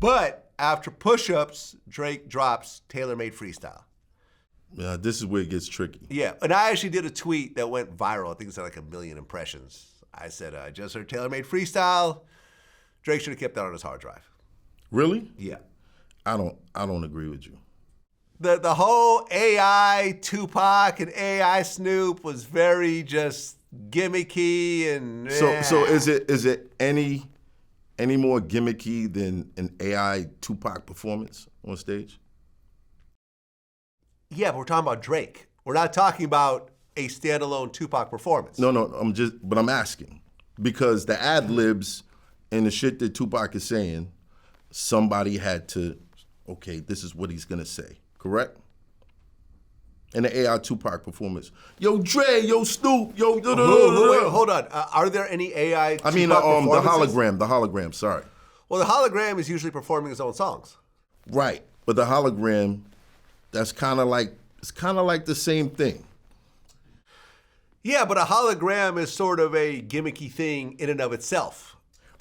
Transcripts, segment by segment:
But after push-ups, Drake drops Made Freestyle. Yeah, this is where it gets tricky. Yeah, and I actually did a tweet that went viral. I think it's like 1 million impressions. I said, I just heard Made Freestyle. Drake should have kept that on his hard drive. Really? Yeah. I don't agree with you. The whole AI Tupac and AI Snoop was very just gimmicky and So is it any more gimmicky than an AI Tupac performance on stage? Yeah, but we're talking about Drake. We're not talking about a standalone Tupac performance. No, I'm asking. Because the ad libs and the shit that Tupac is saying, somebody had to, okay, this is what he's gonna say, correct? In the AI Tupac performance. Yo, Dre, yo, Snoop, yo, Wait, hold on. Are there any AI Tupac performances? the hologram, sorry. Well, the hologram is usually performing his own songs. Right, but the hologram, it's kind of like the same thing. Yeah, but a hologram is sort of a gimmicky thing in and of itself.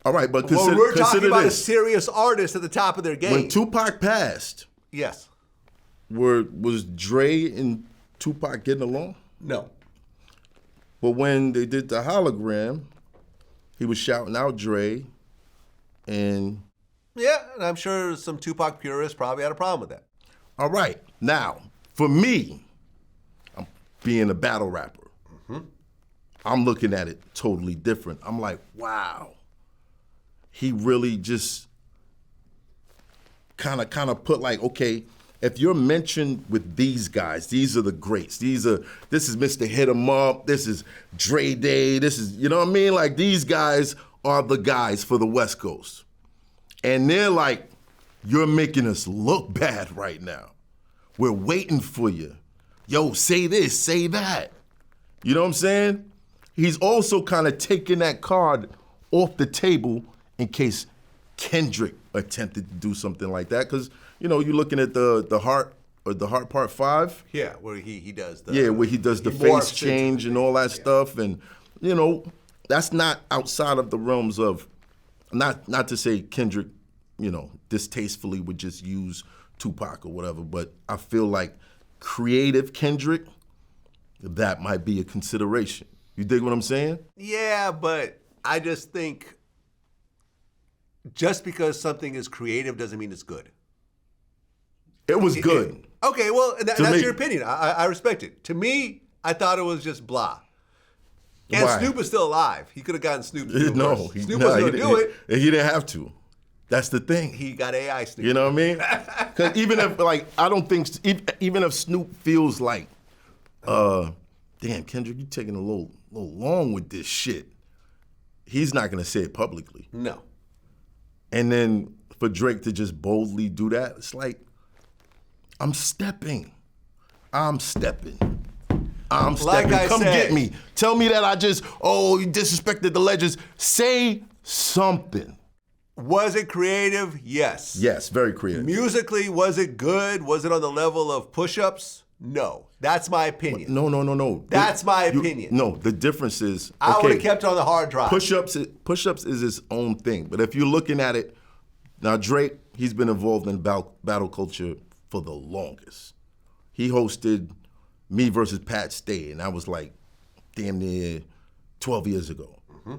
All right, but we're talking about this. a serious artist at the top of their game. When Tupac passed, yes, was Dre and Tupac getting along? No. But when they did the hologram, he was shouting out Dre, and yeah, and I'm sure some Tupac purists probably had a problem with that. All right, now for me, I'm being a battle rapper. I'm looking at it totally different. I'm like, wow, he really just kind of put like, okay, if you're mentioned with these guys, these are the greats. This is Mr. Hit 'em Up. This is Dre Day. This is, you know what I mean? Like these guys are the guys for the West Coast. And they're like, you're making us look bad right now. We're waiting for you. Yo, say this, say that. You know what I'm saying? He's also kind of taking that card off the table in case Kendrick attempted to do something like that. Because, you know, you're looking at the Heart Part 5. Yeah, where he does the... Yeah, where he does the face change and all that stuff. And, you know, that's not outside of the realms of, not to say Kendrick, you know, distastefully would just use Tupac or whatever, but I feel like creative Kendrick, that might be a consideration. You dig what I'm saying? Yeah, but I just think just because something is creative doesn't mean it's good. It was good. Okay, well, that's your opinion. I respect it. To me, I thought it was just blah. And Why? Snoop is still alive. He could have gotten Snoop to do it. No, Snoop was going to do it. He didn't have to. That's the thing. He got AI Snoop. You know what I mean? Because even if, like, I don't think, even if Snoop feels like, damn, Kendrick, you taking a little long with this shit, he's not going to say it publicly. No. And then for Drake to just boldly do that, it's like, I'm stepping. Like I Come said, get me. Tell me that you disrespected the legends. Say something. Was it creative? Yes. Yes, very creative. Musically, was it good? Was it on the level of push-ups? No. That's my opinion. No. That's my opinion. No, the difference is, I would have kept it on the hard drive. Push-ups is his own thing. But if you're looking at it, now Drake, he's been involved in battle culture for the longest. He hosted Me versus Pat Stay, and that was like damn near 12 years ago. Mm-hmm.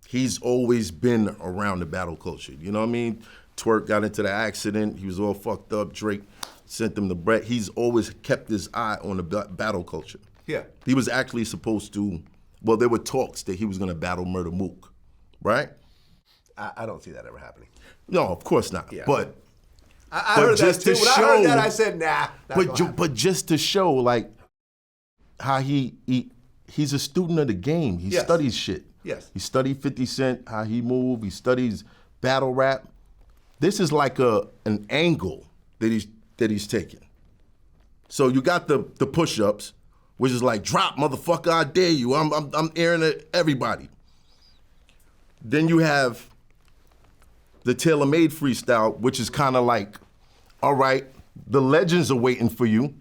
He's always been around the battle culture. You know what I mean? Twerk got into the accident. He was all fucked up. Drake sent him to Brett. He's always kept his eye on the battle culture. Yeah. He was actually supposed to, well, there were talks that he was going to battle Murder Mook, right? I don't see that ever happening. No, of course not. Yeah. But I heard that too. When I heard that, I said, nah. But just to show, like, how he's a student of the game. He studies shit. Yes. He studied 50 Cent, how he moved. He studies battle rap. This is like an angle that he's taking. So you got the push-ups, which is like, drop, motherfucker, I dare you. I'm airing at everybody. Then you have the Made Freestyle, which is kind of like, all right, the legends are waiting for you.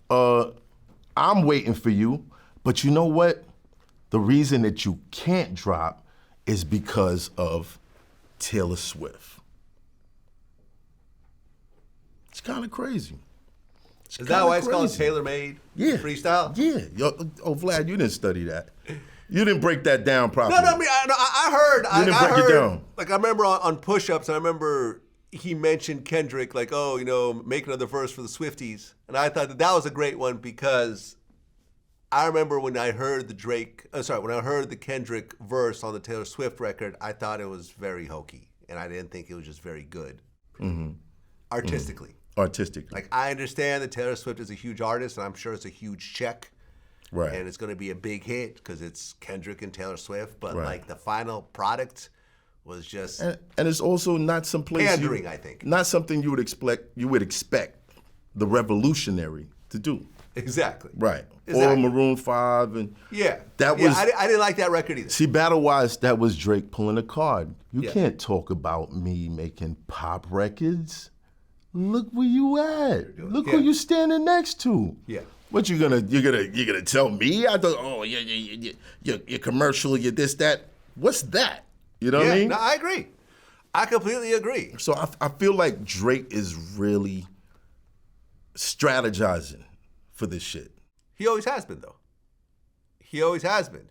I'm waiting for you. But you know what? The reason that you can't drop is because of Taylor Swift. It's kind of crazy. Is that why it's called tailor-made freestyle? Yeah. Oh, Vlad, you didn't study that. You didn't break that down properly. No, I mean, I heard. You didn't break it down. Like, I remember on push-ups, I remember he mentioned Kendrick, like, oh, you know, make another verse for the Swifties. And I thought that was a great one because I remember when I heard when I heard the Kendrick verse on the Taylor Swift record, I thought it was very hokey. And I didn't think it was just very good. Artistically. Artistically. Like, I understand that Taylor Swift is a huge artist, and I'm sure it's a huge check. Right. And it's going to be a big hit because it's Kendrick and Taylor Swift. But, Right. like, the final product was just And it's also not some place pandering, I think. Not something you would expect the revolutionary to do. Exactly. Right. Exactly. Or Maroon 5 and Yeah. That was I didn't like that record either. See, battle-wise, that was Drake pulling a card. You Yeah. can't talk about me making pop records. Look where you at. Look who you standing next to. Yeah. What you're gonna tell me? I thought, oh, your commercial, your this, that. What's that? You know what I mean? No, I agree. I completely agree. So I feel like Drake is really strategizing for this shit. He always has been, though. He always has been.